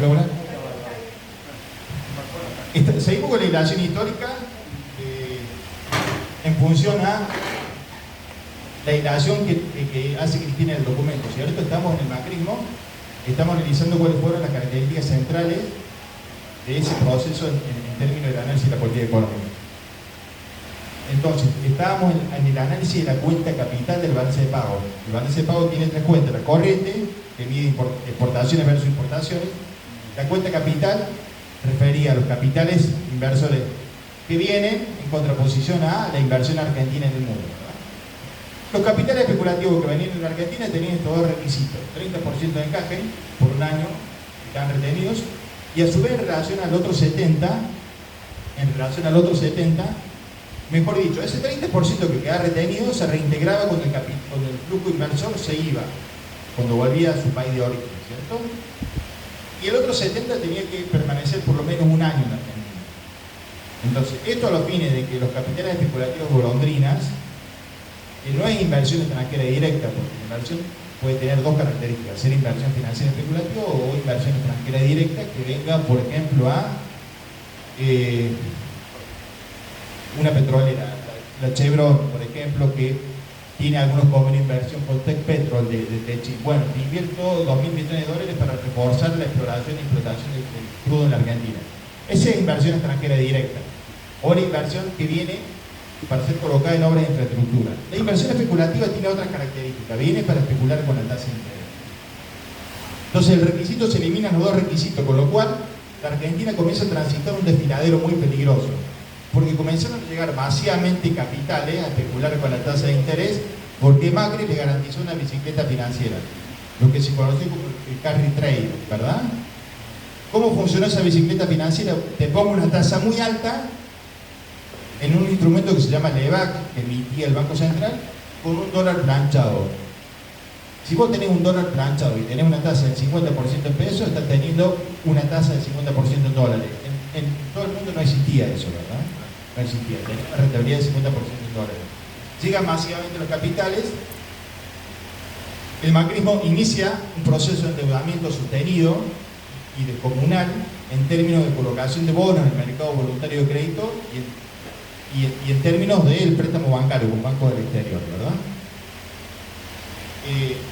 Hola. Seguimos con la hilación histórica en función a la hilación que hace Cristina en el documento, ¿cierto? Estamos en el macrismo, estamos analizando cuáles fueron las características centrales de ese proceso en términos del análisis de la política económica. Entonces, estábamos en el análisis de la cuenta capital del balance de pago. El balance de pago tiene tres cuentas: la corriente, que mide exportaciones versus importaciones; la cuenta capital refería a los capitales inversores que vienen en contraposición a la inversión argentina en el mundo, ¿verdad? Los capitales especulativos que venían en la Argentina tenían estos dos requisitos: 30% de encaje por un año, que estaban retenidos, y a su vez en relación al otro 70%, mejor dicho, ese 30% que quedaba retenido se reintegraba cuando el flujo inversor se iba, cuando volvía a su país de origen, ¿cierto? Y el otro 70% tenía que permanecer por lo menos un año en Argentina. Entonces, esto a los fines de que los capitales especulativos golondrinas, que no es inversión extranjera directa, porque la inversión puede tener dos características: ser inversión financiera especulativa o inversión extranjera directa, que venga, por ejemplo, a una petrolera, la Chevron, por ejemplo, que tiene algunos convenios de inversión con Tech-Petrol de Chile. Bueno, te invierto 2.000 millones de dólares para reforzar la exploración y explotación del crudo en la Argentina. Esa es inversión extranjera directa, o la inversión que viene para ser colocada en obras de infraestructura. La inversión especulativa tiene otras características: viene para especular con la tasa de interés. Entonces el requisito, se eliminan los dos requisitos, con lo cual la Argentina comienza a transitar un desfiladero muy peligroso, porque comenzaron a llegar masivamente capitales a especular con la tasa de interés, porque Macri le garantizó una bicicleta financiera, lo que se conoce como el carry trade, ¿verdad? ¿Cómo funcionó esa bicicleta financiera? Te pongo una tasa muy alta en un instrumento que se llama LEVAC, que emitía el Banco Central, con un dólar planchado. Si vos tenés un dólar planchado y tenés una tasa del 50% en pesos, estás teniendo una tasa del 50% en dólares. En todo el mundo no existía eso, ¿verdad? No existía, tenía una rentabilidad del 50% en dólares. Llegan masivamente los capitales, el macrismo inicia un proceso de endeudamiento sostenido y descomunal en términos de colocación de bonos en el mercado voluntario de crédito y en términos del préstamo bancario con bancos del exterior, ¿verdad?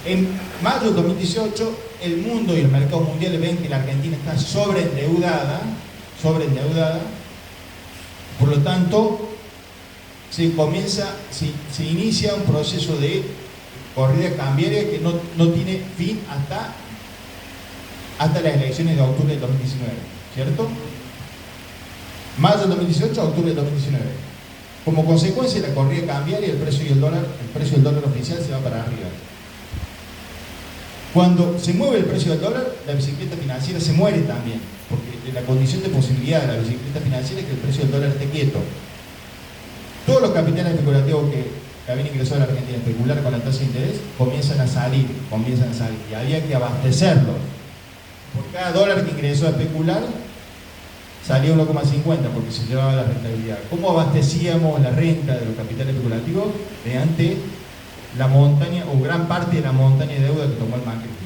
En mayo de 2018, el mundo y el mercado mundial ven que la Argentina está sobreendeudada, por lo tanto, se inicia un proceso de corrida cambiaria que no tiene fin hasta las elecciones de octubre de 2019, ¿cierto? Mayo de 2018 a octubre de 2019. Como consecuencia de la corrida cambiaria, el precio del dólar oficial se va para arriba. Cuando se mueve el precio del dólar, la bicicleta financiera se muere también, porque la condición de posibilidad de la bicicleta financiera es que el precio del dólar esté quieto. Todos los capitales especulativos que habían ingresado a la Argentina a especular con la tasa de interés comienzan a salir, y había que abastecerlos. Por cada dólar que ingresó a especular, salía 1,50 porque se llevaba la rentabilidad. ¿Cómo abastecíamos la renta de los capitales especulativos? Mediante la montaña, o gran parte de la montaña de deuda que tomó el macrismo.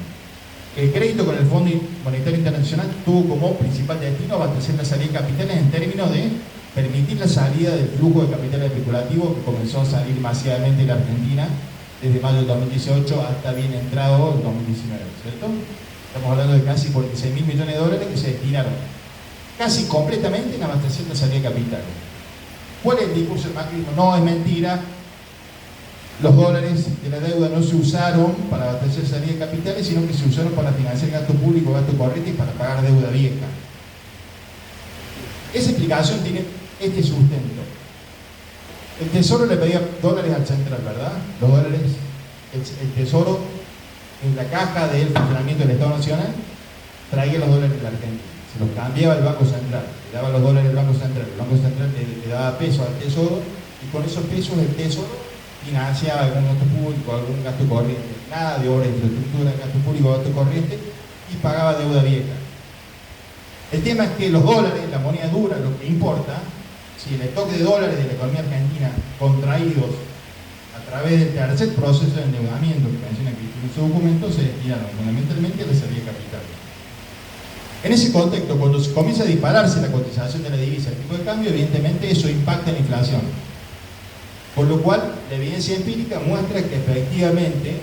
El crédito con el Fondo Monetario Internacional tuvo como principal destino abastecer la salida de capitales en términos de permitir la salida del flujo de capitales especulativos que comenzó a salir masivamente de la Argentina desde mayo del 2018 hasta bien entrado el 2019, ¿cierto? Estamos hablando de casi 46.000 millones de dólares que se destinaron casi completamente en abastecer la salida de capitales. ¿Cuál es el discurso del macrismo? No, es mentira. Los dólares de la deuda no se usaron para abastecer salida de capitales, sino que se usaron para financiar gasto público, gasto corriente y para pagar deuda vieja. Esa explicación tiene este sustento. El Tesoro le pedía dólares al Central, ¿verdad? Los dólares, el Tesoro, en la caja del funcionamiento del Estado Nacional, traía los dólares de la Argentina. Se los cambiaba el Banco Central, le daba los dólares al Banco Central, el Banco Central le daba pesos al Tesoro, y con esos pesos el Tesoro financiaba algún gasto público, algún gasto corriente, nada de obra de infraestructura, gasto público, gasto corriente, y pagaba deuda vieja. El tema es que los dólares, la moneda dura, lo que importa, si el stock de dólares de la economía argentina contraídos a través del tercer proceso de endeudamiento que menciona Cristina en su documento, se destinaron fundamentalmente a la salida de capital. En ese contexto, cuando se comienza a dispararse la cotización de la divisa, el tipo de cambio, evidentemente eso impacta en la inflación. Con lo cual, la evidencia empírica muestra que efectivamente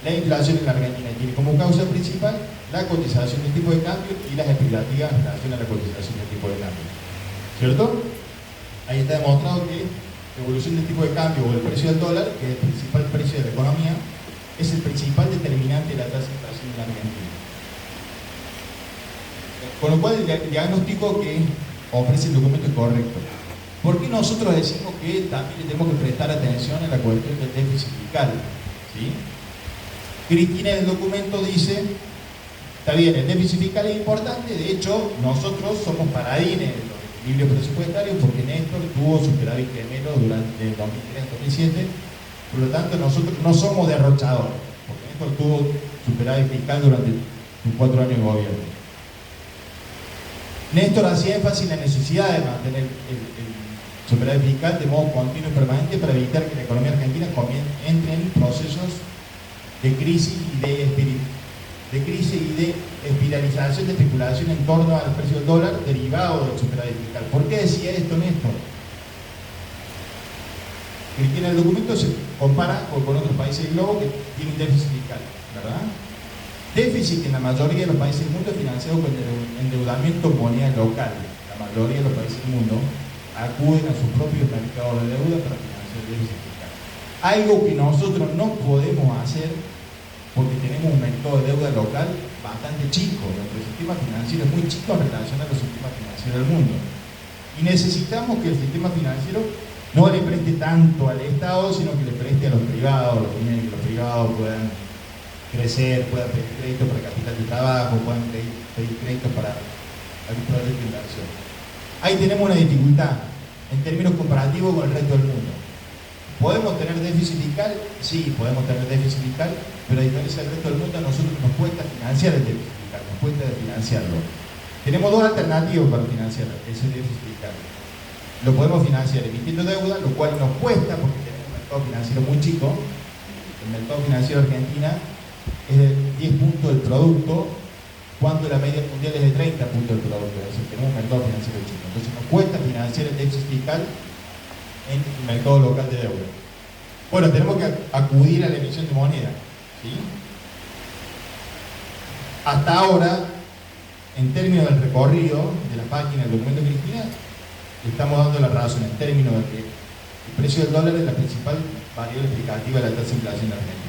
la inflación en la Argentina tiene como causa principal la cotización del tipo de cambio y las expectativas en relación a la cotización del tipo de cambio. ¿Cierto? Ahí está demostrado que la evolución del tipo de cambio o el precio del dólar, que es el principal precio de la economía, es el principal determinante de la tasa de inflación en la Argentina. Con lo cual, el diagnóstico que ofrece el documento es correcto. ¿Por qué nosotros decimos que también le tenemos que prestar atención a la cuestión del déficit fiscal? ¿Sí? Cristina en el documento dice, está bien, el déficit fiscal es importante, de hecho, nosotros somos paradines de los equilibrios presupuestarios porque Néstor tuvo superávit gemelo durante el 2003-2007, por lo tanto, nosotros no somos derrochadores, porque Néstor tuvo superávit fiscal durante sus 4 años de gobierno. Néstor hacía énfasis en la necesidad de mantener el superávit fiscal de modo continuo y permanente para evitar que la economía argentina entre en procesos de crisis y de espiralización de especulación en torno al precio del dólar derivado del superávit fiscal. ¿Por qué decía esto Néstor? Cristina en el documento se compara con otros países del globo que tienen déficit fiscal, ¿verdad? Déficit que en la mayoría de los países del mundo es financiado con endeudamiento en moneda local. La mayoría de los países del mundo acuden a sus propios mercados de deuda para financiar el déficit fiscal. Algo que nosotros no podemos hacer porque tenemos un mercado de deuda local bastante chico. Nuestro sistema financiero es muy chico en relación a los sistemas financieros del mundo. Y necesitamos que el sistema financiero no le preste tanto al Estado, sino que le preste a los privados, que los privados puedan crecer, puedan pedir crédito para capital de trabajo, puedan pedir crédito para algún proyecto de inversión. Ahí tenemos una dificultad en términos comparativos con el resto del mundo. ¿Podemos tener déficit fiscal? Sí, podemos tener déficit fiscal, pero a diferencia del resto del mundo, a nosotros nos cuesta financiar el déficit fiscal, nos cuesta financiarlo. Tenemos dos alternativas para financiar ese déficit fiscal. Lo podemos financiar emitiendo deuda, lo cual nos cuesta porque tenemos un mercado financiero muy chico. El mercado financiero de Argentina es de 10 puntos del producto, cuando la media mundial es de 30 puntos del producto, es decir, tenemos un mercado financiero chico. Entonces nos cuesta financiar el déficit fiscal en el mercado local de deuda. Bueno, tenemos que acudir a la emisión de moneda, ¿sí? Hasta ahora, en términos del recorrido de la página del documento de Cristina, le estamos dando la razón en términos de que el precio del dólar es la principal variable explicativa de la tasa de inflación de Argentina.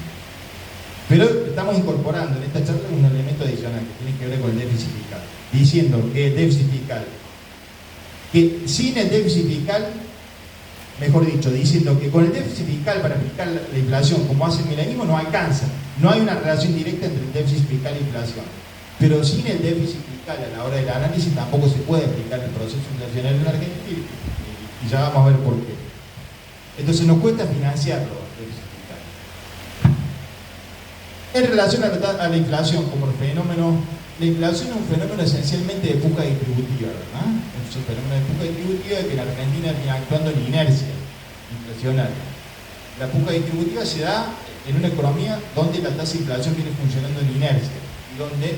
Pero estamos incorporando en esta charla un elemento adicional que tiene que ver con el déficit fiscal, diciendo que el déficit fiscal, que sin el déficit fiscal, mejor dicho, diciendo que con el déficit fiscal para explicar la inflación como hace el milenismo no alcanza, no hay una relación directa entre el déficit fiscal e inflación. Pero sin el déficit fiscal a la hora del análisis tampoco se puede explicar el proceso inflacionario en la Argentina y ya vamos a ver por qué. Entonces nos cuesta financiarlo. En relación a la inflación como fenómeno, la inflación es un fenómeno esencialmente de puja distributiva, ¿verdad? Es un fenómeno de puja distributiva que la Argentina viene actuando en inercia inflacionaria. La puja distributiva se da en una economía donde la tasa de inflación viene funcionando en inercia y donde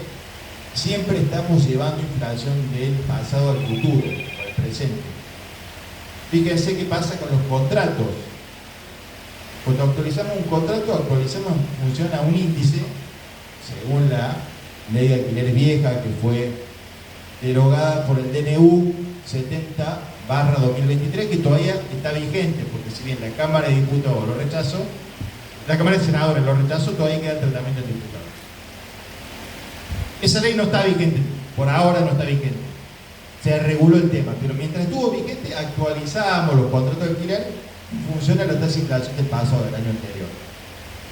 siempre estamos llevando inflación del pasado al futuro, al presente. Fíjense qué pasa con los contratos. Cuando actualizamos un contrato, actualizamos en función a un índice, según la ley de alquileres vieja que fue derogada por el DNU 70/2023, que todavía está vigente, porque si bien la Cámara de Diputados lo rechazó, la Cámara de Senadores lo rechazó, todavía queda tratamiento de diputados. Esa ley no está vigente, por ahora no está vigente. Se reguló el tema, pero mientras estuvo vigente, actualizábamos los contratos de alquiler en función a la tasa de inflación del pasado del año anterior.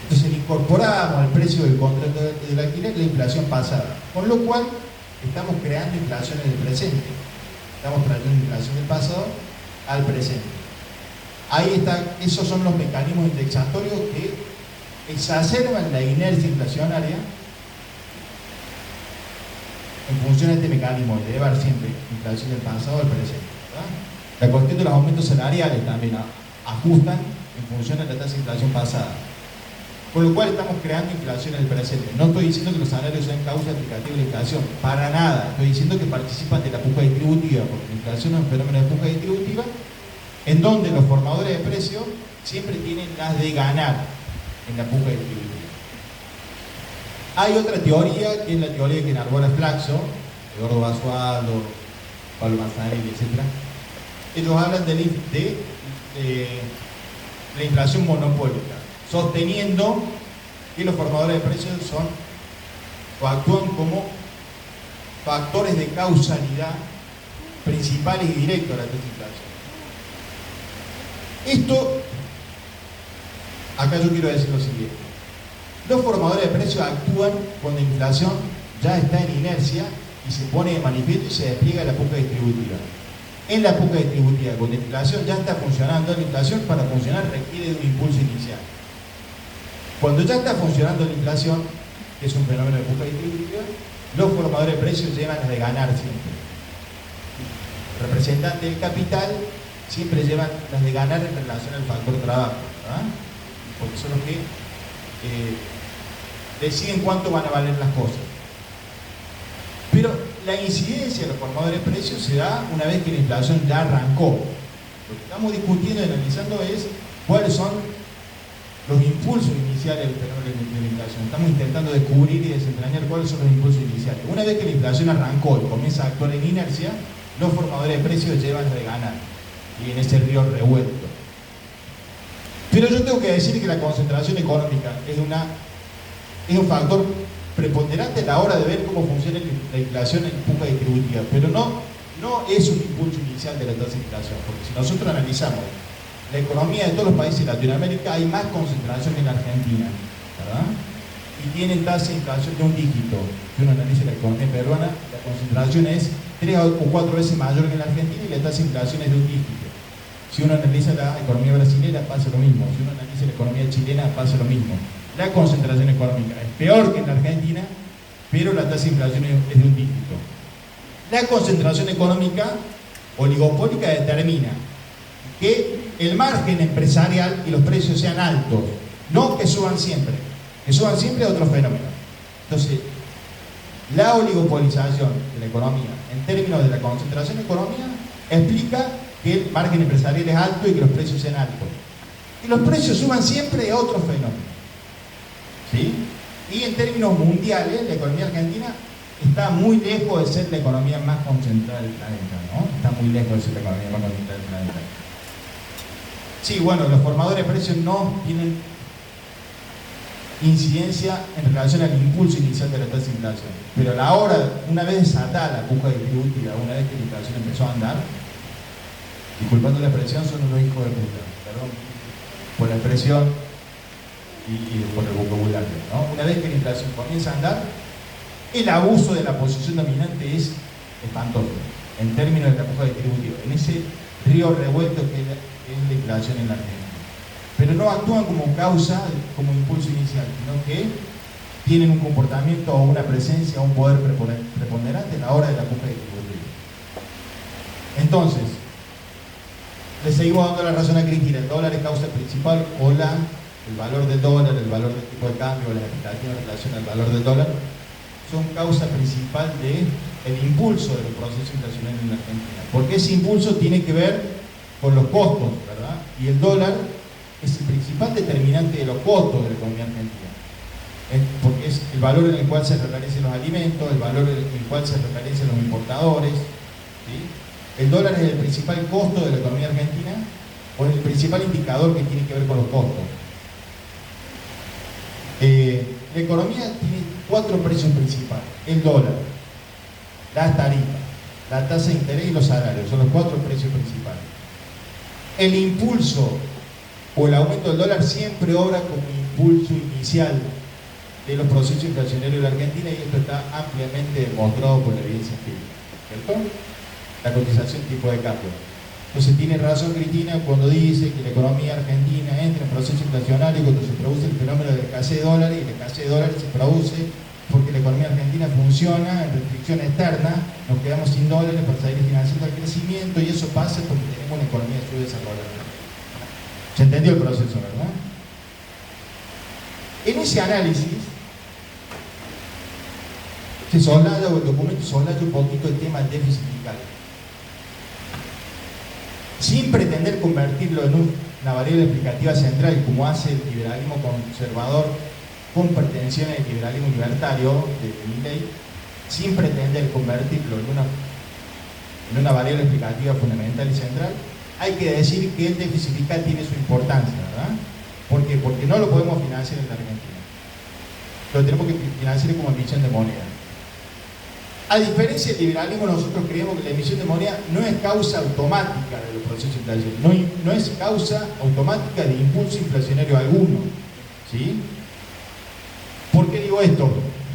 Entonces incorporamos al precio del contrato del alquiler la inflación pasada, con lo cual estamos creando inflación en el presente. Estamos trayendo inflación del pasado al presente. Ahí está, esos son los mecanismos indexatorios que exacerban la inercia inflacionaria en función de este mecanismo de llevar siempre inflación del pasado al presente, ¿verdad? La cuestión de los aumentos salariales también ajustan en función de la tasa de inflación pasada. Con lo cual estamos creando inflación en el presente. No estoy diciendo que los salarios sean causa explicativa de la inflación, para nada. Estoy diciendo que participan de la puja distributiva, porque la inflación es un fenómeno de puja distributiva, en donde los formadores de precios siempre tienen las de ganar en la puja distributiva. Hay otra teoría, que es la teoría que enarbola Flaxo, Eduardo Basualdo, Pablo Manzanelli, etc. Ellos hablan de la inflación monopólica, sosteniendo que los formadores de precios son o actúan como factores de causalidad principales y directos de la tasa de inflación. Esto, acá yo quiero decir lo siguiente: los formadores de precios actúan cuando la inflación ya está en inercia y se pone de manifiesto y se despliega la puja distributiva. En la puja distributiva, cuando la inflación ya está funcionando, la inflación para funcionar requiere de un impulso inicial. Cuando ya está funcionando la inflación, que es un fenómeno de puja distributiva, los formadores de precios llevan las de ganar siempre. Los representantes del capital siempre llevan las de ganar en relación al factor trabajo, ¿verdad? Porque son los que deciden cuánto van a valer las cosas. Pero la incidencia de los formadores de precios se da una vez que la inflación ya arrancó. Lo que estamos discutiendo y analizando es cuáles son los impulsos iniciales del fenómeno de la inflación. Estamos intentando descubrir y desentrañar cuáles son los impulsos iniciales. Una vez que la inflación arrancó y comienza a actuar en inercia, los formadores de precios llevan de ganar y en ese río revuelto. Pero yo tengo que decir que la concentración económica es un factor preponderante a la hora de ver cómo funciona la inflación en puja distributiva, pero no es un impulso inicial de la tasa de inflación, porque si nosotros analizamos la economía de todos los países de Latinoamérica, hay más concentración en la Argentina, ¿verdad? Y tienen tasa de inflación de un dígito. Si uno analiza la economía peruana, la concentración es 3 o 4 veces mayor que en la Argentina y la tasa de inflación es de un dígito. Si uno analiza la economía brasileña, pasa lo mismo. Si uno analiza la economía chilena, pasa lo mismo. La concentración económica es peor que en la Argentina, pero la tasa de inflación es de un dígito. La concentración económica oligopólica determina que el margen empresarial y los precios sean altos, no que suban siempre. Que suban siempre es otro fenómeno. Entonces, la oligopolización de la economía en términos de la concentración económica explica que el margen empresarial es alto y que los precios sean altos. Que los precios suban siempre es otro fenómeno. ¿Sí? Y en términos mundiales, la economía argentina está muy lejos de ser la economía más concentrada del planeta, ¿no? Está muy lejos de ser la economía más concentrada del planeta. Sí, bueno, los formadores de precios no tienen incidencia en relación al impulso inicial de la tasa de inflación. Pero a la hora, una vez desatada la puja distributiva, una vez que la inflación empezó a andar, disculpando la expresión, son unos hijos de puta, perdón, por la expresión y por el vocabulario, ¿no? Una vez que la inflación comienza a andar, el abuso de la posición dominante es espantoso, en términos de la puja distributiva, en ese río revuelto que es la inflación en la Argentina. Pero no actúan como causa, como impulso inicial, sino que tienen un comportamiento o una presencia o un poder preponderante a la hora de la puja distributiva. Entonces, le seguimos dando la razón a Cristina: el dólar es causa principal, o el valor del dólar, el valor del tipo de cambio, las expectativas en relación al valor del dólar, son causa principal del impulso de los procesos inflacionarios en la Argentina. Porque ese impulso tiene que ver con los costos, ¿verdad? Y el dólar es el principal determinante de los costos de la economía argentina. Porque es el valor en el cual se referencian los alimentos, el valor en el cual se referencian los importadores, ¿sí? El dólar es el principal costo de la economía argentina, o es el principal indicador que tiene que ver con los costos. La economía tiene 4 precios principales: el dólar, las tarifas, la tasa de interés y los salarios. Son los 4 precios principales. El impulso o el aumento del dólar siempre obra como impulso inicial de los procesos inflacionarios de la Argentina, y esto está ampliamente demostrado por la evidencia empírica, ¿cierto? La cotización tipo de cambio. Entonces tiene razón Cristina cuando dice que la economía argentina entra en proceso inflacionario cuando se produce el fenómeno de la escasez de dólares, y la escasez de dólares se produce porque la economía argentina funciona en restricción externa, nos quedamos sin dólares para seguir financiando el crecimiento, y eso pasa porque tenemos una economía subdesarrollada. ¿Se entendió el proceso, verdad? En ese análisis se soslaya, o el documento soslaya un poquito el tema del déficit fiscal, sin pretender convertirlo en una variable explicativa central, como hace el liberalismo conservador con pretensiones del liberalismo libertario de Milley, sin pretender convertirlo en una variable explicativa fundamental y central. Hay que decir que el déficit fiscal tiene su importancia, ¿verdad? ¿Por qué? Porque no lo podemos financiar en la Argentina. Lo tenemos que financiar como emisión de moneda. A diferencia del liberalismo, nosotros creemos que la emisión de moneda no es causa automática de los procesos inflacionarios, no es causa automática de impulso inflacionario alguno, ¿sí? ¿Por qué digo esto?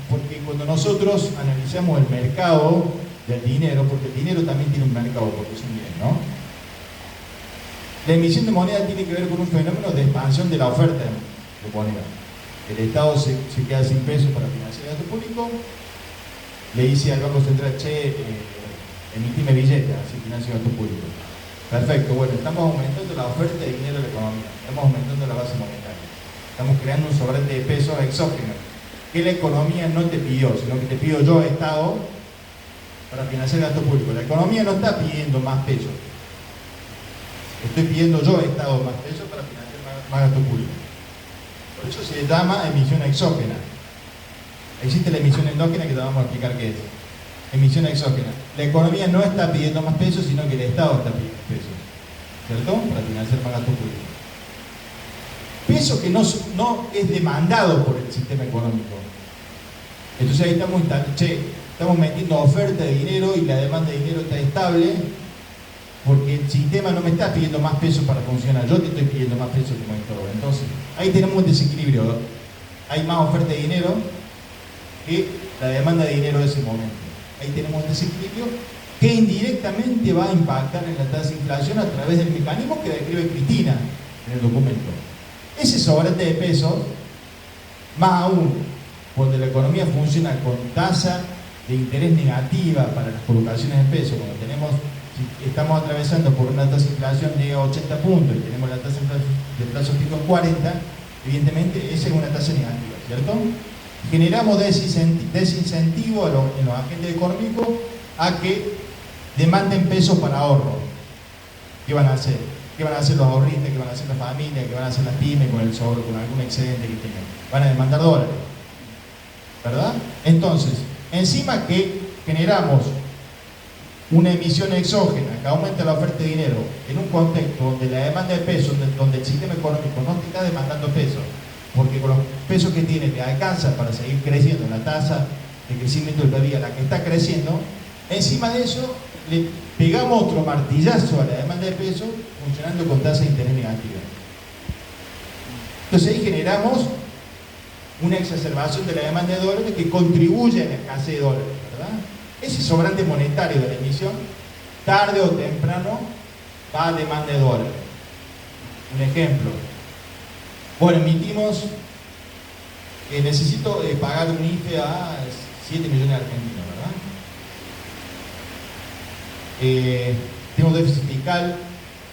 Porque cuando nosotros analizamos el mercado del dinero, porque el dinero también tiene un mercado, porque es un bien, ¿no? La emisión de moneda tiene que ver con un fenómeno de expansión de la oferta de moneda. El Estado se queda sin pesos para financiar el gasto público, le dice al Banco Central, che, emitime billetes, así financia el gasto público. Perfecto, bueno, estamos aumentando la oferta de dinero de la economía, estamos aumentando la base monetaria, estamos creando un sobrante de pesos exógeno, que la economía no te pidió, sino que te pido yo, Estado, para financiar el gasto público. La economía no está pidiendo más pesos, estoy pidiendo yo, Estado, más pesos para financiar más gasto público. Por eso se llama emisión exógena. Existe la emisión endógena, que te vamos a explicar qué es. Emisión exógena. La economía no está pidiendo más pesos, sino que el Estado está pidiendo pesos, ¿cierto? Para financiar más gasto público. Peso que no es demandado por el sistema económico. Entonces ahí estamos metiendo oferta de dinero y la demanda de dinero está estable, porque el sistema no me está pidiendo más pesos para funcionar, yo te estoy pidiendo más pesos como Estado. Entonces ahí tenemos un desequilibrio, ¿no? Hay más oferta de dinero que la demanda de dinero de ese momento. Ahí tenemos un desequilibrio que indirectamente va a impactar en la tasa de inflación a través del mecanismo que describe Cristina en el documento. Ese sobrante de pesos, más aún cuando la economía funciona con tasa de interés negativa para las colocaciones de pesos, cuando si estamos atravesando por una tasa de inflación de 80 puntos y tenemos la tasa de plazo fijo en 40, evidentemente esa es una tasa negativa, ¿cierto? Generamos desincentivo en los agentes económicos a que demanden pesos para ahorro. ¿Qué van a hacer? ¿Qué van a hacer los ahorristas? ¿Qué van a hacer las familias? ¿Qué van a hacer las pymes con el sobre, con algún excedente que tengan? Van a demandar dólares, ¿verdad? Entonces, encima que generamos una emisión exógena que aumenta la oferta de dinero en un contexto donde la demanda de pesos, donde el sistema económico no te está demandando pesos, porque con los pesos que tiene te alcanza para seguir creciendo la tasa de crecimiento del PIB, la que está creciendo, encima de eso le pegamos otro martillazo a la demanda de pesos funcionando con tasa de interés negativa. Entonces ahí generamos una exacerbación de la demanda de dólares que contribuye a la escasez de dólares, ¿verdad? Ese sobrante monetario de la emisión, tarde o temprano, va a demanda de dólares. Un ejemplo. Bueno, emitimos, necesito pagar un IFE a 7 millones de argentinos, ¿verdad? Tengo déficit fiscal,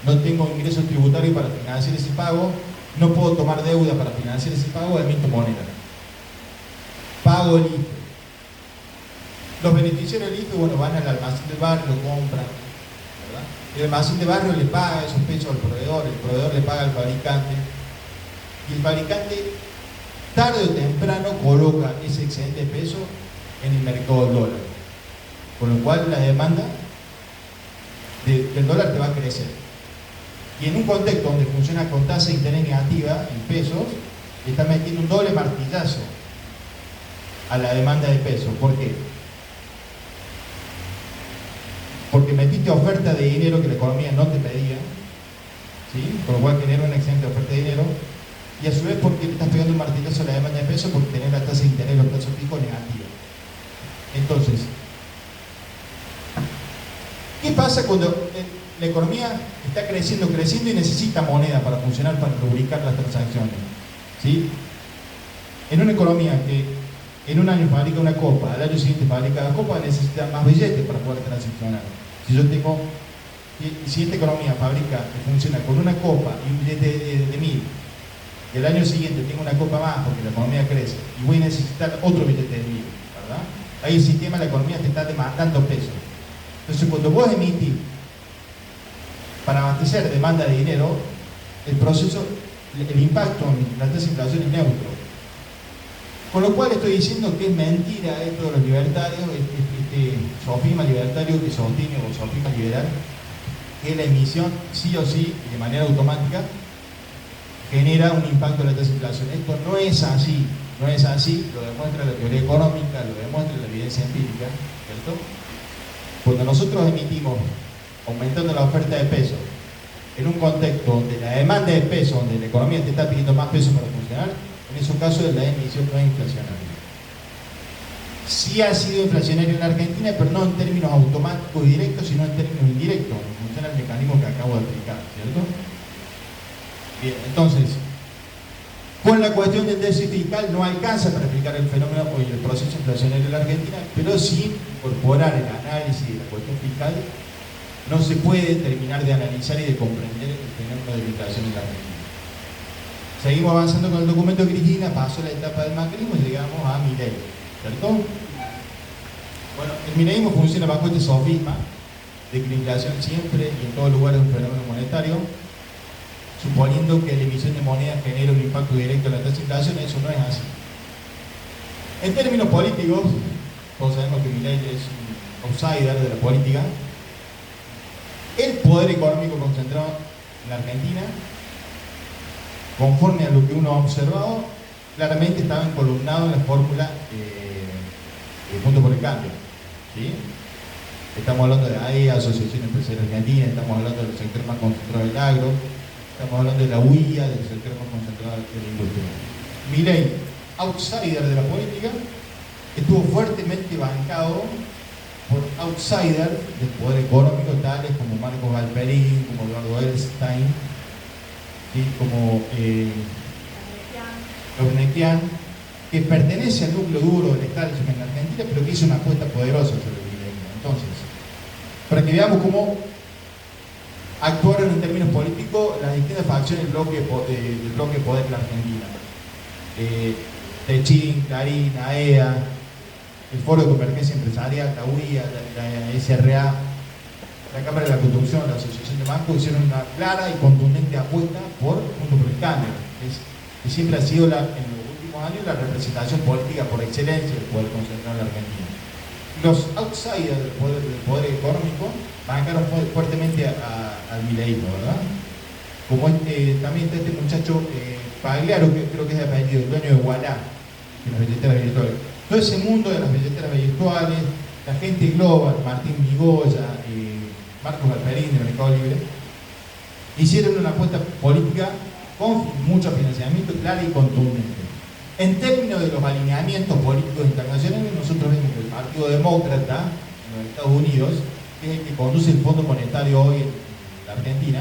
no tengo ingresos tributarios para financiar ese pago, no puedo tomar deuda para financiar ese pago, emito moneda. Pago el IFE. Los beneficiarios del IFE, bueno, van al almacén del barrio, lo compran, ¿verdad? El almacén de barrio le paga esos pesos al proveedor, el proveedor le paga al fabricante, y el fabricante tarde o temprano coloca ese excedente de peso en el mercado del dólar, con lo cual la demanda del dólar te va a crecer. Y en un contexto donde funciona con tasa de interés negativa en pesos, le está metiendo un doble martillazo a la demanda de pesos. ¿Por qué? Porque metiste oferta de dinero que la economía no te pedía, ¿sí? Con lo cual genera una excelente oferta de dinero, y a su vez porque le estás pegando un martillazo a la demanda de pesos porque tenés la tasa de interés o el plazo fijo negativa. Entonces, ¿qué pasa cuando la economía está creciendo y necesita moneda para funcionar, para lubricar las transacciones? ¿Sí? En una economía que en un año fabrica una copa, al año siguiente fabrica la copa, necesita más billetes para poder transaccionar. Si esta economía fabrica y funciona con una copa y un billete de 1000, y el año siguiente tengo una copa más porque la economía crece y voy a necesitar otro billete de 1000, ¿verdad? Ahí el sistema, la economía te está demandando pesos. Entonces cuando vos emitís para abastecer demanda de dinero, el proceso, el impacto en la tasa de inflación es neutro. Con lo cual estoy diciendo que es mentira esto de los libertarios, este sofisma libertario que sostiene, o sofisma liberal, que la emisión sí o sí y de manera automática genera un impacto en la tasa de inflación. Esto no es así, no es así, lo demuestra la teoría económica, lo demuestra la evidencia empírica, ¿cierto? Cuando nosotros emitimos aumentando la oferta de pesos en un contexto donde la demanda de pesos, donde la economía te está pidiendo más pesos para funcionar, en esos casos la emisión no es inflacionaria. Sí ha sido inflacionario en la Argentina, pero no en términos automáticos y directos, sino en términos indirectos, donde funciona el mecanismo que acabo de explicar, ¿cierto? Bien, entonces, con la cuestión del déficit fiscal no alcanza para explicar el fenómeno o el proceso inflacionario en la Argentina, pero sin incorporar el análisis de la cuestión fiscal, no se puede terminar de analizar y de comprender el fenómeno de la inflación en la Argentina. Seguimos avanzando con el documento de Cristina, pasó la etapa del macrismo y llegamos a Milei, ¿cierto? Bueno, el mileísmo funciona bajo este sofisma de que la inflación siempre y en todo lugar es un fenómeno monetario, suponiendo que la emisión de moneda genera un impacto directo en la tasa de inflación. Eso no es así. En términos políticos, todos sabemos que Milei es un outsider de la política. El poder económico concentrado en la Argentina, conforme a lo que uno ha observado, claramente estaba encolumnado en la fórmula Juntos por el Cambio, ¿sí? Estamos hablando de AEA, Asociación Empresarial Argentina, estamos hablando del sector más concentrado del agro, estamos hablando de la UIA, del sector más concentrado de la industria. Milei, outsider de la política, estuvo fuertemente bancado por outsiders del poder económico, tales como Marcos Galperín, como Eduardo Edelstein, ¿sí? Como Lobnequian, que pertenece al núcleo duro del establishment en Argentina, pero que hizo una apuesta poderosa sobre el milenio. Entonces, para que veamos cómo actuaron en términos políticos las distintas facciones del bloque de poder en la Argentina. Techín, Clarín, AEA, el Foro de Convergencia Empresarial, la UIA, la SRA, la Cámara de la Construcción, la Asociación de Bancos, hicieron una clara y contundente apuesta Juntos por el Cambio, que siempre ha sido en los últimos años la representación política por excelencia del poder concentrado en la Argentina. Los outsiders del poder económico bancaron fuertemente al mileísmo, ¿verdad? Como también está este muchacho Pagliaro, que creo que es de apellido, el dueño de Wallah, de las billeteras virtuales. Todo ese mundo de las billeteras virtuales, la gente global, Martín Migoya, Marcos Galperín de Mercado Libre, hicieron una apuesta política con mucho financiamiento clara y contundente. En términos de los alineamientos políticos internacionales, nosotros vemos que el Partido Demócrata en los Estados Unidos, que es el que conduce el Fondo Monetario hoy en la Argentina,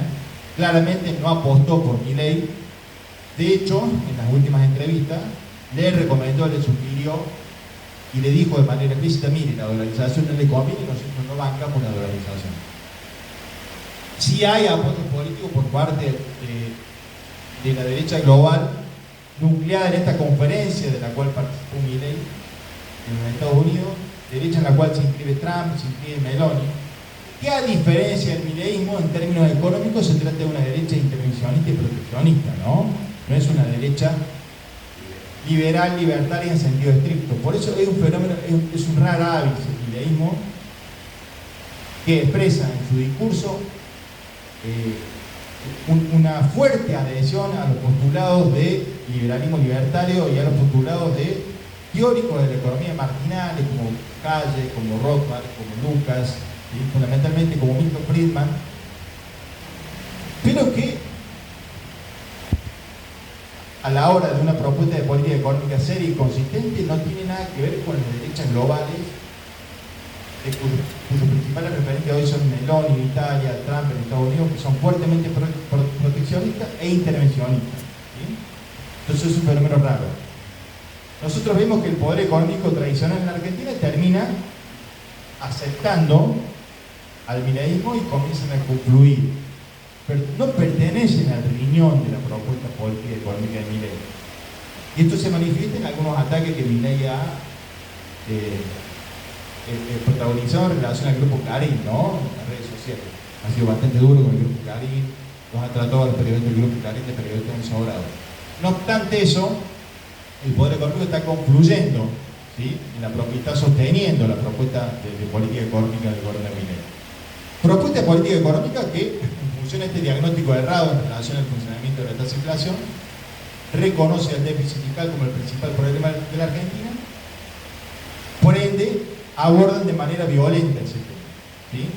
claramente no apostó por Milei. De hecho, en las últimas entrevistas, le recomendó, le sugirió y le dijo de manera explícita: mire, la dolarización no le conviene, nosotros no bancamos la dolarización. Sí hay apoyo político por parte de la derecha global, nucleada en esta conferencia de la cual participó Milei en los Estados Unidos, derecha en la cual se inscribe Trump, se inscribe Meloni, que a diferencia del mileísmo en términos económicos se trata de una derecha intervencionista y proteccionista, ¿no? No es una derecha liberal, libertaria en sentido estricto. Por eso es un fenómeno, es un raro avis el mileísmo, que expresa en su discurso una fuerte adhesión a los postulados de liberalismo libertario y a los postulados de teóricos de la economía marginales como Calle, como Rothbard, como Lucas, ¿sí? Fundamentalmente como Milton Friedman, pero que a la hora de una propuesta de política económica seria y consistente no tiene nada que ver con las derechas globales, cuyos principales referentes hoy son Meloni en Italia, Trump en Estados Unidos, que son fuertemente proteccionistas e intervencionistas, ¿sí? Entonces es un fenómeno raro. Nosotros vemos que el poder económico tradicional en la Argentina termina aceptando al mileísmo y comienzan a confluir no pertenecen al riñón de la propuesta política y económica de Milei. Y esto se manifiesta en algunos ataques que Milei ha protagonizado en relación al grupo Clarín, ¿no? En las redes sociales. Ha sido bastante duro con el grupo Clarín, los ha tratado a los periodistas del grupo Clarín de periodistas ensobrados. No obstante eso, el poder económico está concluyendo, ¿sí? Está sosteniendo la propuesta de política económica del gobierno de Milei. Propuesta de política económica que, en función de este diagnóstico errado en relación al funcionamiento de la tasa de inflación, reconoce al déficit fiscal como el principal problema de la Argentina, por ende, abordan de manera violenta ese tema, ¿sí?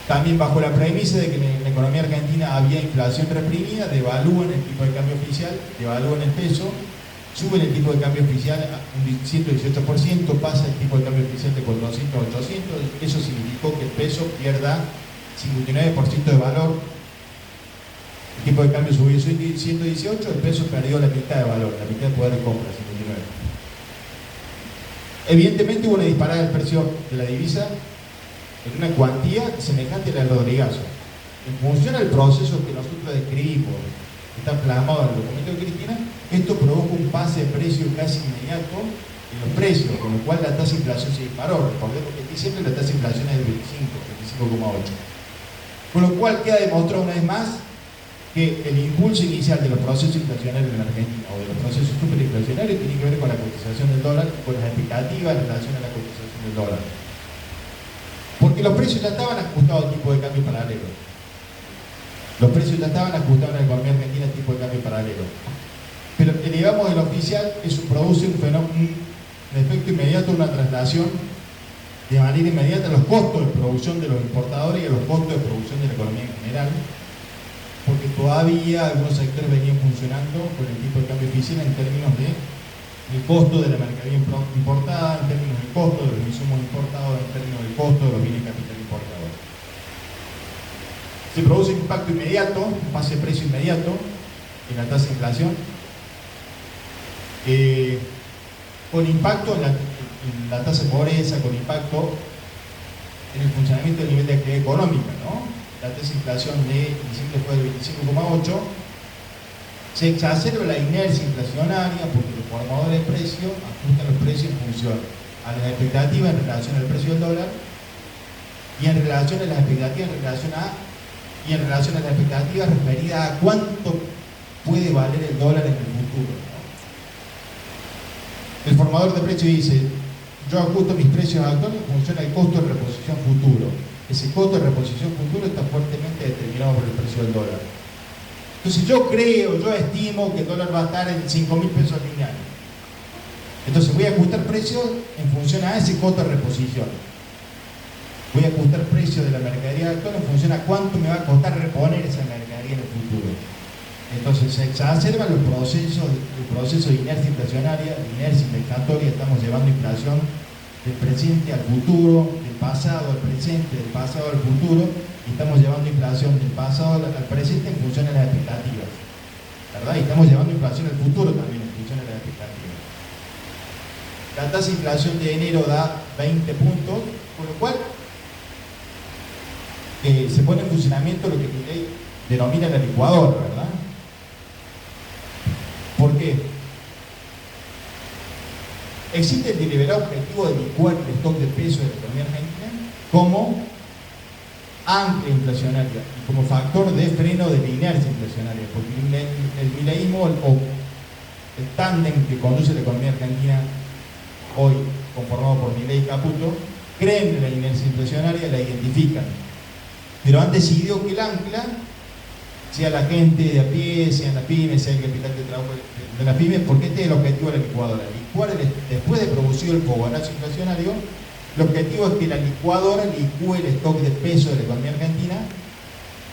También bajo la premisa de que en la economía argentina había inflación reprimida, devalúan el tipo de cambio oficial, devalúan el peso, suben el tipo de cambio oficial a un 118%, pasa el tipo de cambio oficial de 400 a 800, eso significó que el peso pierda 59% de valor. El tipo de cambio subió 118, el peso perdió la mitad de valor, la mitad de poder de compra, 59. Evidentemente hubo una disparada del precio de la divisa en una cuantía semejante a la del Rodrigazo. En función al proceso que nosotros describimos, que está plasmado en el documento de Cristina, esto produjo un pase de precio casi inmediato en los precios, con lo cual la tasa de inflación se disparó. Recordemos que aquí siempre la tasa de inflación es del 25,8. Con lo cual queda demostrado una vez más que el impulso inicial de los procesos inflacionarios en la Argentina o de los procesos superinflacionarios tiene que ver con la cotización del dólar, con las expectativas en relación a la cotización del dólar. Porque los precios ya estaban ajustados al tipo de cambio paralelo. Los precios ya estaban ajustados en la economía argentina al tipo de cambio paralelo. Pero elevamos el oficial, eso produce un fenómeno, un efecto inmediato, una traslación de manera inmediata a los costos de producción de los importadores y a los costos de producción de la economía en general, porque todavía algunos sectores venían funcionando con el tipo de cambio oficial en términos de el costo de la mercadería importada, en términos del costo de los insumos importados, en términos del costo de los bienes de capital importados. Se produce un impacto inmediato, un pase de precio inmediato en la tasa de inflación, con impacto en la tasa de pobreza, con impacto en el funcionamiento del nivel de actividad económica, ¿no? La tasa de inflación de diciembre fue del 25,8. Se exacerba la inercia inflacionaria porque los formadores de precios ajustan los precios en función a las expectativas en relación al precio del dólar y en relación a las expectativas en relación a las expectativas referidas a cuánto puede valer el dólar en el futuro, ¿no? El formador de precios dice: yo ajusto mis precios actuales en función al costo de reposición futuro. Ese costo de reposición futuro está fuertemente determinado por el precio del dólar. Entonces yo estimo que el dólar va a estar en 5.000 pesos al fin de año. Entonces voy a ajustar precios en función a ese costo de reposición. Voy a ajustar precios de la mercadería actual en función a cuánto me va a costar reponer esa mercadería en el futuro. Entonces se exacerban el proceso de inercia inflacionaria, de inercia indexatoria. Estamos llevando inflación del presente al futuro, del pasado al presente, del pasado al futuro, y estamos llevando inflación del pasado al presente en función de las expectativas, ¿verdad? Y estamos llevando inflación al futuro también en función de las expectativas. La tasa de inflación de enero da 20 puntos, con lo cual se pone en funcionamiento lo que Milei denomina la licuadora, ¿verdad? ¿Por qué? Existe el deliberado objetivo de licuar el stock de peso de la economía argentina como ancla inflacionaria y como factor de freno de la inercia inflacionaria, porque el mileísmo o el tándem que conduce la economía argentina hoy, conformado por Milei y Caputo, creen en la inercia inflacionaria, la identifican, pero han decidido que el ancla sea la gente de a pie, sean las pymes, sea el capital de trabajo de las pymes, porque este es el objetivo de la licuadora. Después de producido el fogonazo inflacionario, el objetivo es que la licuadora licúe el stock de peso de la economía argentina,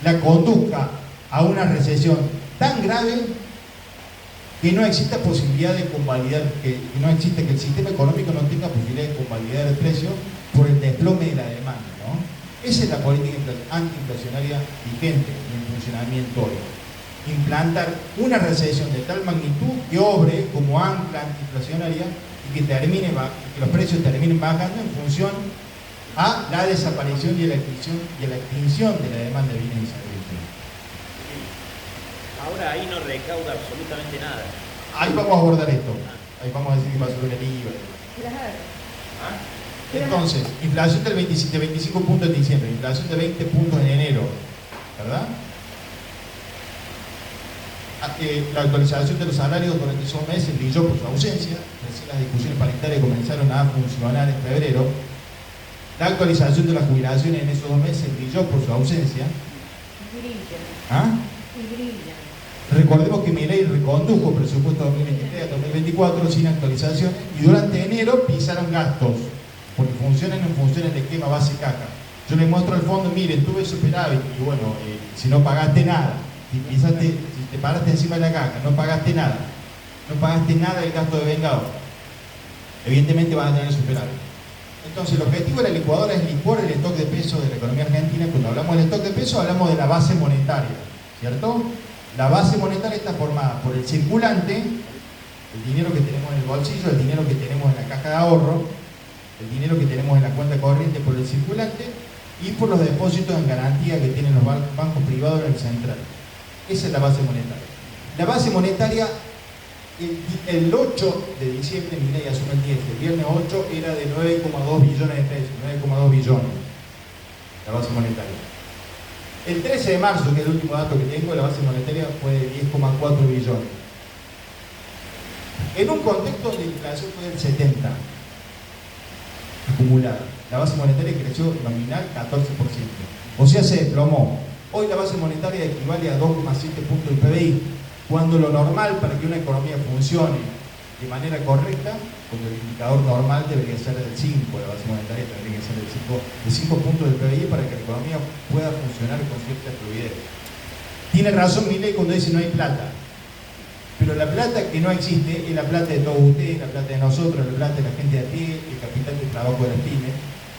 la conduzca a una recesión tan grave que no exista posibilidad de convalidar, que el sistema económico no tenga posibilidad de convalidar el precio por el desplome de la demanda, ¿no? Esa es la política antiinflacionaria vigente en funcionamiento hoy. Implantar una recesión de tal magnitud que obre como ancla antiinflacionaria y que los precios terminen bajando en función a la desaparición y a la extinción de la demanda de bienes y servicios. Ahora ahí no recauda absolutamente nada. Ahí vamos a abordar esto. Ahí vamos a decir qué pasó con el IVA. Entonces, inflación de 25 puntos en diciembre, inflación de 20 puntos en enero, ¿verdad? La actualización de los salarios durante esos meses brilló por su ausencia. Recién las discusiones paritarias comenzaron a funcionar en febrero. La actualización de las jubilaciones en esos 2 meses brilló por su ausencia. ¿Ah? Recordemos que Milei recondujo presupuesto 2023 a 2024 sin actualización y durante enero pisaron gastos porque funcionan en función del esquema base caja. Yo les muestro al fondo, miren, tuve superávit y bueno, si no pagaste nada, si te paraste encima de la caja, no pagaste nada del gasto de vengado, evidentemente van a tener superávit. Entonces el objetivo de la licuadora es licuar el stock de peso de la economía argentina. Cuando hablamos del stock de peso hablamos de la base monetaria, ¿cierto? La base monetaria está formada por el circulante, el dinero que tenemos en el bolsillo, el dinero que tenemos en la caja de ahorro, el dinero que tenemos en la cuenta corriente por el circulante y por los depósitos en garantía que tienen los bancos privados en el central. Esa es la base monetaria. La base monetaria, el 8 de diciembre, Milei asume el 10, el viernes 8 era de 9,2 billones de pesos, 9,2 billones, la base monetaria. El 13 de marzo, que es el último dato que tengo, la base monetaria fue de 10,4 billones. En un contexto de inflación fue del 70 acumulada. La base monetaria creció nominal 14%. O sea, se desplomó. Hoy la base monetaria equivale a 2,7 puntos del PBI, cuando lo normal para que una economía funcione de manera correcta, cuando el indicador normal debería ser del 5, la base monetaria tendría que ser del 5 puntos del PBI para que la economía pueda funcionar con cierta fluidez. Tiene razón Milei cuando dice no hay plata, pero la plata que no existe es la plata de todos ustedes, la plata de nosotros, la plata de la gente de a pie, el capital de trabajo de las pymes,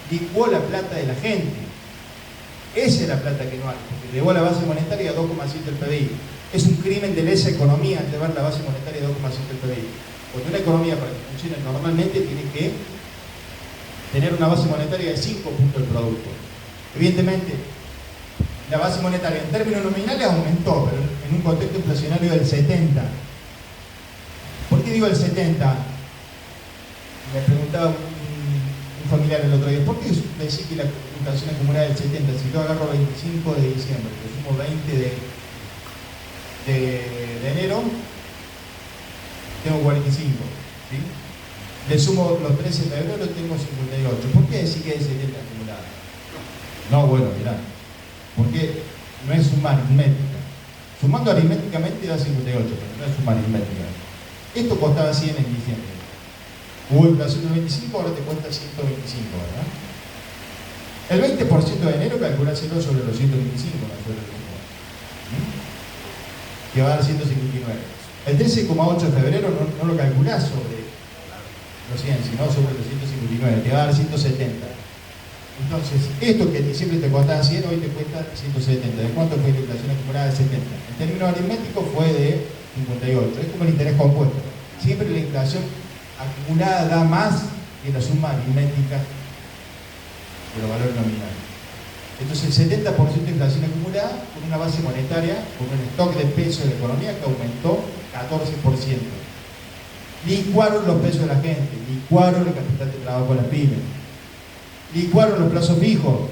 licuó la plata de la gente. Esa es la plata que no hay, porque elevó la base monetaria a 2,7 del PBI. Es un crimen de lesa economía elevar la base monetaria a 2,7 del PBI. Porque una economía para que funcione normalmente tiene que tener una base monetaria de 5 puntos del producto. Evidentemente, la base monetaria en términos nominales aumentó, pero en un contexto inflacionario del 70. ¿Por qué digo el 70? Me preguntaba un familiar el otro día, ¿por qué decís que la inflación acumulada del 70? Si yo agarro 25 de diciembre, le sumo 20 de enero, tengo 45, ¿sí? Le sumo los 13 de febrero, tengo 58. ¿Por qué decís que es 70 acumulada? No, bueno, mirá, porque no es suma aritmética. Sumando aritméticamente da 58, pero no es suma aritmética. Esto costaba 100 en diciembre. Hubo inflación de 25, ahora te cuesta 125, ¿verdad? El 20% de enero calculáselo sobre los 125, no sobre los 50. Que va a dar 159. El 13,8 de febrero no lo calculás sobre los 100, sino sobre los 159, que va a dar 170. Entonces, esto que en diciembre te costaba 100, hoy te cuesta 170. ¿De cuánto fue la inflación acumulada? De 70. En términos aritméticos fue de 58. Es como el interés compuesto. Siempre la inflación acumulada da más que la suma aritmética de los valores nominales. Entonces el 70% de inflación acumulada con una base monetaria, con un stock de peso de la economía que aumentó 14%. Licuaron los pesos de la gente, licuaron el capital de trabajo de las pymes, licuaron los plazos fijos,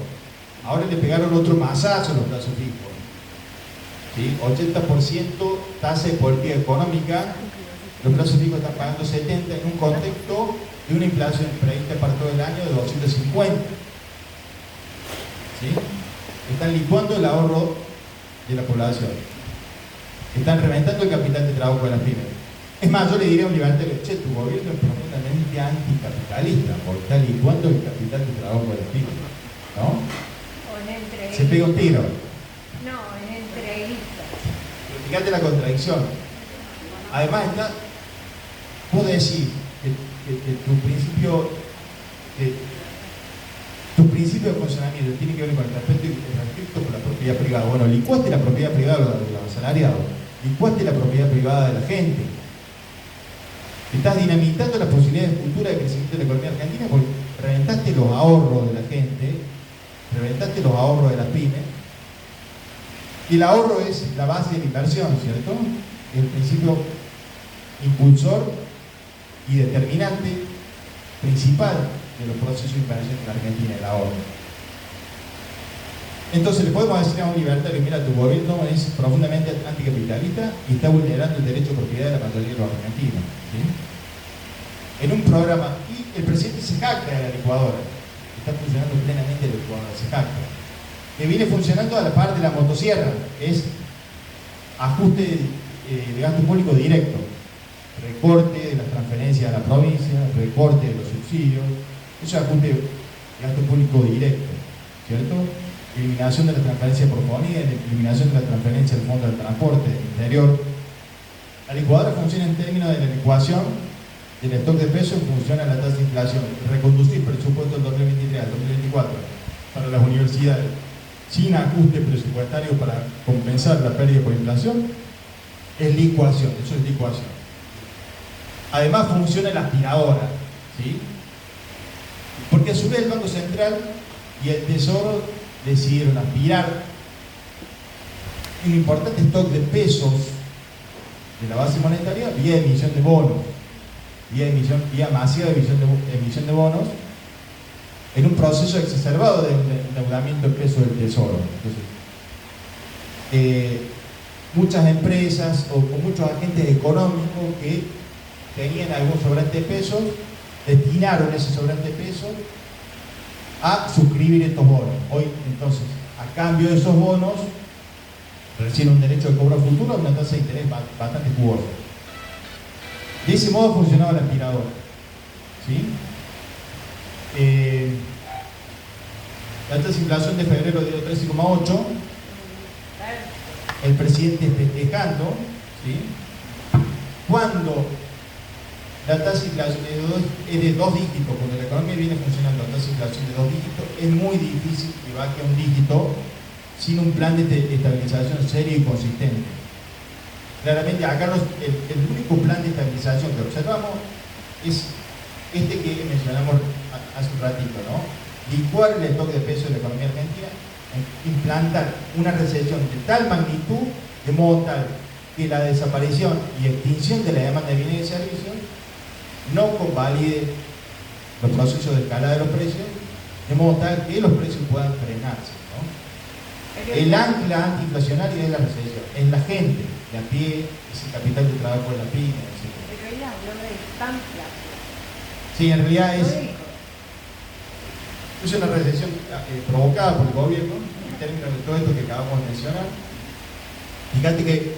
ahora le pegaron otro mazazo a los plazos fijos. ¿Sí? 80% tasa de política económica, los plazos fijos están pagando 70 en un contexto de una inflación prevista para todo el año de 250. ¿Sí? Están licuando el ahorro de la población, están reventando el capital de trabajo de las pymes. Es más, yo le diría a un libertario, che, tu gobierno es profundamente anticapitalista porque está licuando el capital de trabajo de las pymes, ¿no? Se pega un tiro. No, en entreguista. Fíjate la contradicción. Además está, vos decís que tu principio de funcionamiento tiene que ver con el respeto por la propiedad privada. Bueno, licuaste la propiedad privada de los asalariados, licuaste la propiedad privada de la gente. Estás dinamitando las posibilidades futuras de crecimiento de la economía argentina porque reventaste reventaste los ahorros de la gente, reventaste los ahorros de las pymes, y el ahorro es la base de la inversión, ¿cierto? El principio impulsor y determinante principal de los procesos de inversión en la Argentina, el ahorro. Entonces le podemos decir a un libertario: mira, tu gobierno es profundamente anticapitalista y está vulnerando el derecho de propiedad de la mayoría de los argentinos, ¿sí? En un programa, y el presidente se jacta de la licuadora, está funcionando plenamente la licuadora, se jacta, que viene funcionando a la par de la motosierra, es ajuste de gasto público directo, recorte de las transferencias a la provincia, recorte de los subsidios, eso es ajuste de gasto público directo, ¿cierto? Eliminación de la transferencia por fonía, eliminación de la transferencia del fondo del transporte del interior. La licuadora funciona en términos de la licuación del stock de pesos en función a la tasa de inflación. Reconducir presupuesto del 2023 al 2024 para las universidades sin ajuste presupuestario para compensar la pérdida por inflación es licuación, eso es licuación. Además funciona la aspiradora, ¿sí? Porque a su vez el Banco Central y el Tesoro decidieron aspirar un importante stock de pesos de la base monetaria vía emisión de bonos, vía masiva emisión de bonos, en un proceso exacerbado de endeudamiento del peso del Tesoro. Entonces, muchas empresas o muchos agentes económicos que tenían algún sobrante de pesos destinaron ese sobrante de pesos a suscribir estos bonos. Hoy, entonces, a cambio de esos bonos, reciben un derecho de cobro futuro a una tasa de interés bastante jugosa. De ese modo funcionaba la aspiradora, ¿sí? La tasa de inflación de febrero dio 13,8. El presidente festejando, ¿sí? Cuando la tasa de inflación es de 2 dígitos, cuando la economía viene funcionando a tasa de inflación de 2 dígitos, es muy difícil que baje a un dígito sin un plan de estabilización serio y consistente. Claramente acá el único plan de estabilización que observamos es este que mencionamos hace un ratito, ¿no? Licuar el stock de peso de la economía argentina, implantar una recesión de tal magnitud, de modo tal que la desaparición y extinción de la demanda de bienes y servicios no convalide los procesos de escalada de los precios, de modo tal que los precios puedan frenarse, ¿no? El ancla antiinflacionaria es la recesión, es la gente de a pie, es el capital de trabajo de la pyme, etc. Pero él habló de estanflación. Sí, en realidad es una recesión provocada por el gobierno en términos de todo esto que acabamos de mencionar. Fíjate que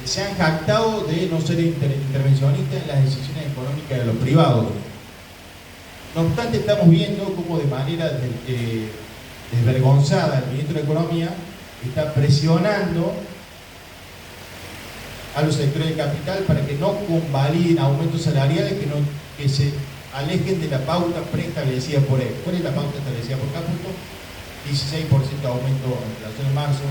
se han jactado de no ser intervencionistas en las decisiones económicas de los privados. No obstante, estamos viendo cómo de manera desvergonzada el ministro de Economía está presionando a los sectores de capital para que no convaliden aumentos salariales que se alejen de la pauta preestablecida por él. ¿Cuál es la pauta establecida por Caputo? 16% de aumento en relación a marzo,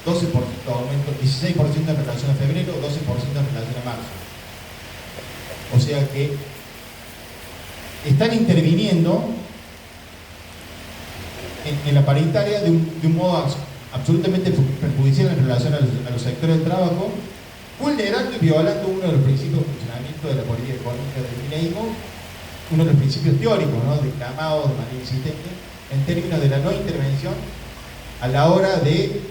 12% de aumento, 16% en relación a febrero, 12% en relación a marzo. O sea que están interviniendo en la paritaria de un modo absolutamente perjudicial en relación a los sectores del trabajo, vulnerando y violando uno de los principios de funcionamiento de la política económica del mineísmo, uno de los principios teóricos, ¿no?, declamados de manera insistente en términos de la no intervención a la hora de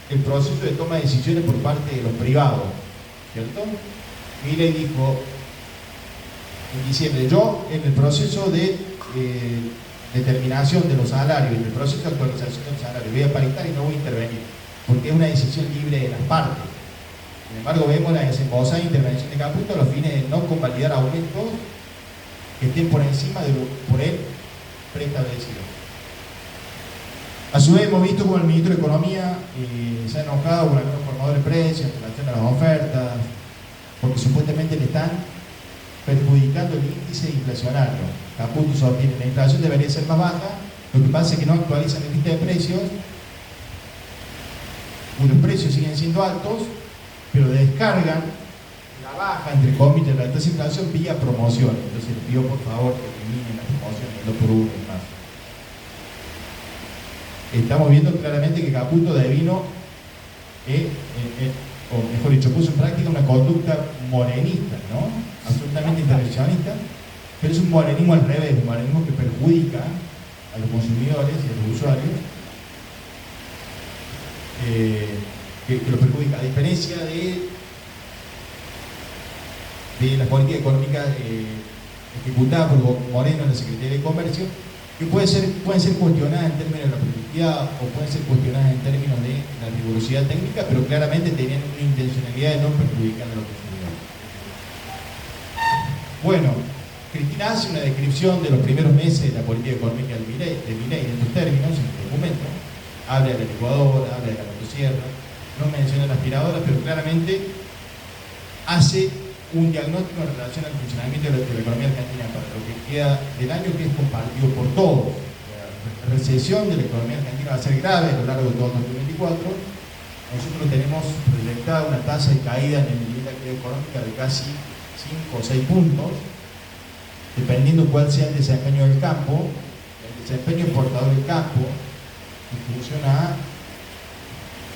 el proceso de toma de decisiones por parte de los privados, ¿cierto? Milei dijo en diciembre: yo en el proceso de determinación de los salarios, en el proceso de actualización de los salarios voy a paritar y no voy a intervenir, porque es una decisión libre de las partes. Sin embargo, vemos la desembosada intervención de Caputo a los fines de no convalidar aumentos que estén por encima de lo por él preestablecido. A su vez, hemos visto como el ministro de Economía se ha enojado con algunos formadores de precios en relación a las ofertas, porque supuestamente le están perjudicando el índice inflacionario. Caputo sostiene que la inflación debería ser más baja, lo que pasa es que no actualizan el lista de precios, cuyos precios siguen siendo altos, pero descargan la baja, entre comillas, la tasa de inflación vía promoción. Entonces les pido por favor que eliminen las promociones, el 2 por 1 y más. Estamos viendo claramente que Caputo devino, o mejor dicho, puso en práctica una conducta morenista, ¿no? Absolutamente intervencionista, pero es un morenismo al revés, un morenismo que perjudica a los consumidores y a los usuarios, que los perjudica, a diferencia de la política económica ejecutada por Moreno en la Secretaría de Comercio, que pueden ser cuestionadas en términos de la productividad o pueden ser cuestionadas en términos de la rigurosidad técnica, pero claramente tenían una intencionalidad de no perjudicar a los consumidores. Bueno, Cristina hace una descripción de los primeros meses de la política económica de Milei en estos términos, en este documento. Habla de la licuadora, habla de la motosierra, no menciona la aspiradora, pero claramente hace un diagnóstico en relación al funcionamiento de la economía argentina para lo que queda del año, que es compartido por todos. La recesión de la economía argentina va a ser grave a lo largo de todo el 2024. Nosotros tenemos proyectada una tasa de caída en el nivel de actividad económica de casi 5 o 6 puntos, dependiendo cuál sea el desempeño del campo. El desempeño exportador del campo, en función a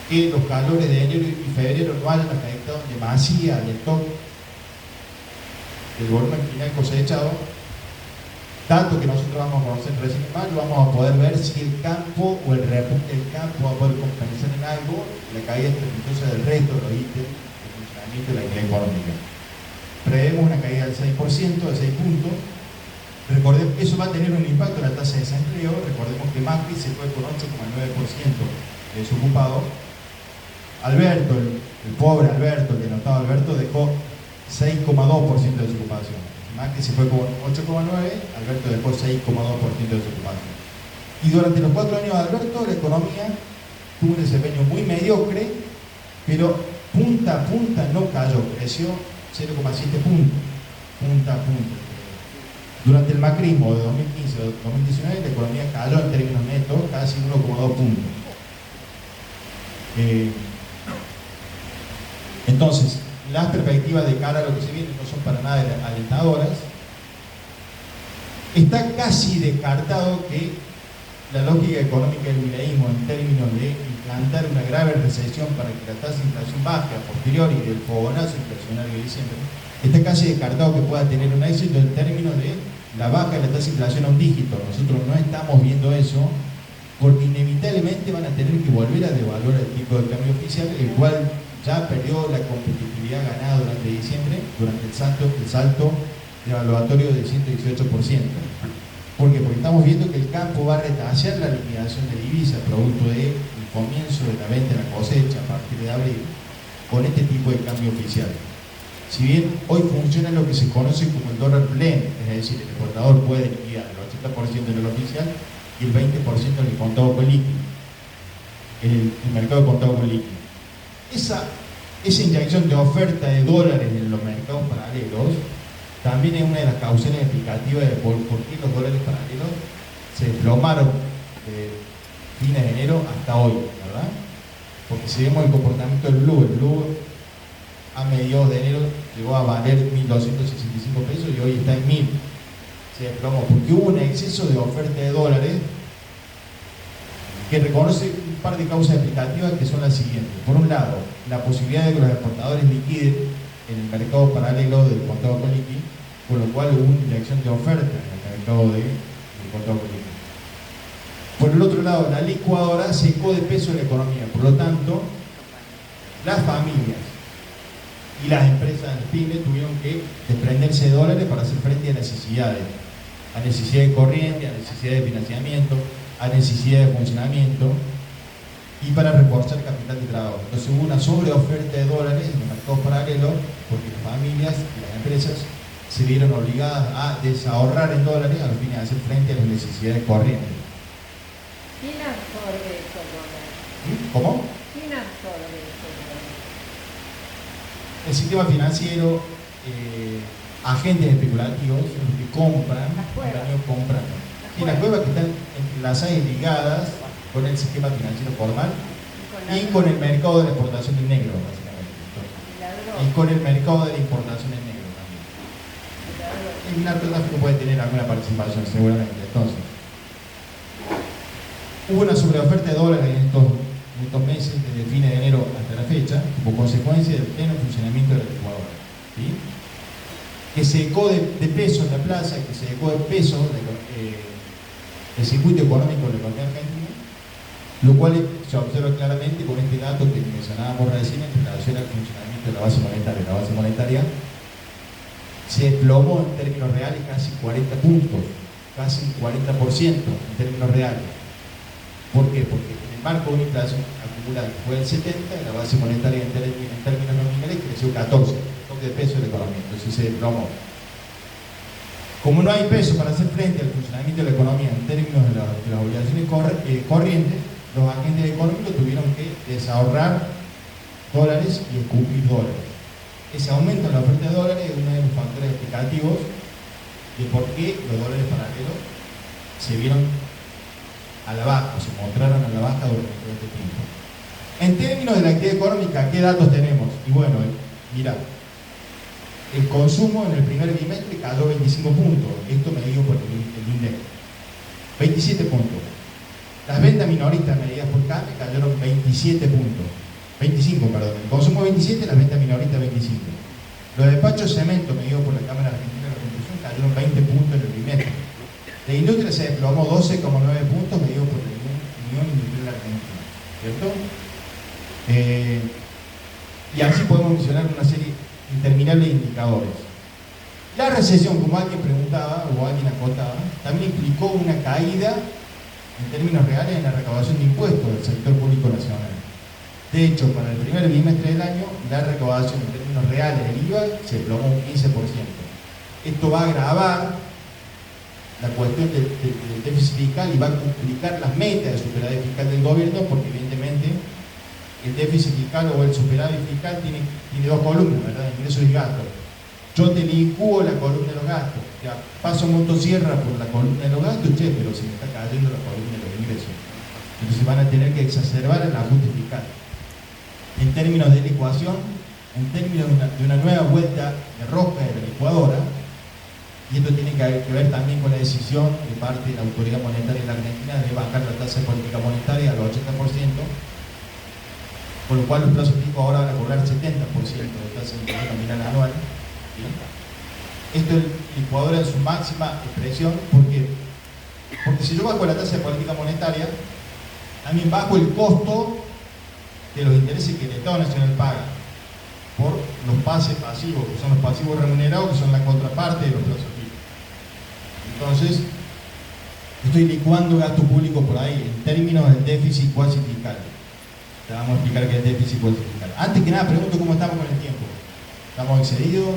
que los calores de enero y febrero no hayan afectado en demasía al stock del volumen final cosechado, tanto que nosotros vamos a conocer recién en mayo, vamos a poder ver si el campo o el repunte del campo va a poder compensar en algo la caída estrepitosa del resto de los ítems de funcionamiento de la actividad económica. Prevemos una caída del 6%, de 6 puntos. Recordemos, eso va a tener un impacto en la tasa de desempleo. Recordemos que Macri se fue con 8,9% de desocupados. Alberto, el pobre Alberto, el denotado Alberto, dejó 6,2% de desocupación. Macri se fue con 8,9%, Alberto dejó 6,2% de desocupación. Y durante los 4 años de Alberto, la economía tuvo un desempeño muy mediocre, pero punta a punta no cayó, creció 0,7 puntos, punta a punta. Durante el macrismo de 2015 a 2019, la economía cayó en términos netos casi 1,2 puntos. Entonces, las perspectivas de cara a lo que se viene no son para nada alentadoras. Está casi descartado que la lógica económica del mileísmo en términos de implantar una grave recesión para que la tasa de inflación baje a posteriori del fogonazo inflacionario de diciembre, está casi descartado que pueda tener un éxito en términos de la baja de la tasa de inflación a un dígito. Nosotros no estamos viendo eso, porque inevitablemente van a tener que volver a devaluar el tipo de cambio oficial, el cual ya perdió la competitividad ganada durante diciembre, durante el salto devaluatorio del 118%. ¿Por qué? Porque estamos viendo que el campo va a retrasar la liquidación de divisas producto del comienzo de la venta de la cosecha a partir de abril con este tipo de cambio oficial. Si bien hoy funciona lo que se conoce como el dólar blend, es decir, el exportador puede liquidar el 80% en el oficial y el 20% en el contado con líquido, el mercado de contado con líquido. Esa inyección de oferta de dólares en los mercados paralelos también es una de las causales explicativas de por qué los dólares paralelos se desplomaron de fines de enero hasta hoy, ¿verdad? Porque si vemos el comportamiento del blue a mediados de enero llegó a valer 1.265 pesos y hoy está en 1.000. Se desplomó porque hubo un exceso de oferta de dólares que reconoce un par de causas explicativas que son las siguientes. Por un lado, la posibilidad de que los exportadores liquiden en el mercado paralelo del contado con liqui, con lo cual hubo una inyección de oferta en el mercado del contado con liqui. Por el otro lado, la licuadora secó de peso en la economía, por lo tanto, las familias y las empresas pymes tuvieron que desprenderse de dólares para hacer frente a necesidades de corriente, a necesidades de financiamiento, a necesidades de funcionamiento y para reforzar el capital de trabajo. Entonces hubo una sobreoferta de dólares en los mercados paralelos porque las familias y las empresas se vieron obligadas a desahorrar en dólares a los fines de hacer frente a las necesidades corrientes. ¿Quién absorbe esos dólares? ¿Cómo? ¿Quién absorbe esos dólares? El sistema financiero, agentes especulativos que compran, comprando. Y las cuevas que están enlazadas y ligadas con el sistema financiero formal y con el mercado de la exportación del negro, básicamente. y con el mercado de la importación en negro también. El narcotráfico puede tener alguna participación, seguramente. Entonces, hubo una sobreoferta de dólares en estos meses, desde fines de enero hasta la fecha, como consecuencia del pleno funcionamiento de la licuadora, ¿sí? Que se secó de peso en la plaza, que se secó de peso el circuito económico de la economía argentina, lo cual se observa claramente con este dato que mencionábamos recién en relación al funcionamiento de la base monetaria. La base monetaria se desplomó en términos reales casi 40 puntos, casi un 40% en términos reales. ¿Por qué? Porque en el marco de una inflación acumulada que fue del 70, la base monetaria en términos nominales creció 14, el toque de peso de la economía, entonces se desplomó. Como no hay peso para hacer frente al funcionamiento de la economía en términos de las obligaciones corrientes, los agentes económicos tuvieron que desahorrar dólares y escupir dólares. Ese aumento en la oferta de dólares es uno de los factores explicativos de por qué los dólares paralelos se vieron a la baja, o se mostraron a la baja durante todo este tiempo. En términos de la actividad económica, ¿qué datos tenemos? Y bueno, mirá, el consumo en el primer bimestre cayó 25 puntos, esto medido por el INDEC, 27 puntos. Las ventas minoristas medidas por CAME cayeron 25, perdón. El consumo 27, las ventas minoristas 25. Los despachos de cemento medidos por la Cámara Argentina de la Construcción cayeron 20 puntos en el bimestre. La industria se desplomó 12,9 puntos medidos por la Unión Industrial Argentina, ¿cierto? Y así podemos mencionar una serie interminable de indicadores. La recesión, como alguien preguntaba o alguien acotaba, también implicó una caída en términos reales en la recaudación de impuestos del sector público nacional. De hecho, para el primer bimestre del año, la recaudación en términos reales del IVA se desplomó un 15%. Esto va a agravar la cuestión del déficit fiscal y va a complicar las metas de superávit fiscal del gobierno, porque evidentemente el déficit fiscal o el superávit fiscal tiene dos columnas, ¿verdad? Ingresos y gastos. Yo te licúo la columna de los gastos, ya paso motosierra por la columna de los gastos, che, pero se me está cayendo la columna de los ingresos. Entonces van a tener que exacerbar el ajuste fiscal. En términos de licuación, en términos de una nueva vuelta de rosca de la licuadora, y esto tiene que ver también con la decisión de parte de la autoridad monetaria de la Argentina de bajar la tasa de política monetaria al 80%, con lo cual los plazos fijos ahora van a cobrar 70% de tasa de interés nominal anual. ¿Sí? Esto es licuadora en su máxima expresión, porque si yo bajo la tasa de política monetaria, también bajo el costo de los intereses que el Estado Nacional paga por los pases pasivos, que son los pasivos remunerados, que son la contraparte de los plazos fijos. Entonces, estoy licuando gasto público por ahí, en términos del déficit cuasi fiscal. Te vamos a explicar qué es el déficit cuasi fiscal. Antes que nada, pregunto cómo estamos con el tiempo. ¿Estamos excedidos?